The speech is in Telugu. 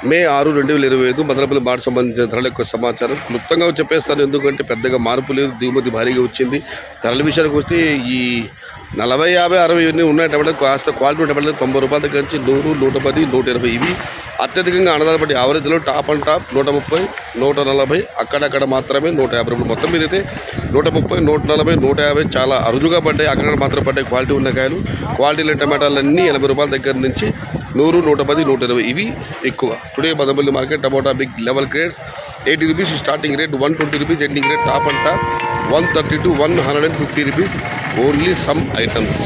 మే 6, 2025 మదనపల్లి మాట సంబంధించిన ధరల యొక్క సమాచారం క్లుప్తంగా చెప్పేస్తాను. ఎందుకంటే పెద్దగా మార్పు లేదు, దిగుమతి భారీగా వచ్చింది. ధరల విషయానికి వస్తే ఈ 40, 50, 60 ఇవన్నీ ఉన్నాయి. టమాటా కాస్త క్వాలిటీ టమాటాలు 90 రూపాయల దగ్గర నుంచి 100, 110, 120 ఇవి అత్యధికంగా ఆధారపడి యావరేజ్లో టాప్ అండ్ టాప్ 130, 140 అక్కడక్కడ మాత్రమే 150 రూపాయలు. మొత్తం మీద అయితే 130, 140, 150 చాలా అరుదుగా పడ్డాయి. అక్కడక్కడ మాత్రం పడ్డాయి క్వాలిటీ ఉన్న కాయలు. క్వాలిటీ లేని టమాటాలన్నీ 80 రూపాయల దగ్గర నుంచి 100, 110, 120 ఇవి ఎక్కువ. Today Madanapalle market tomato big level grades 80 rupees starting rate, 120 rupees ending rate, top and top 130 to 150 rupees only some items.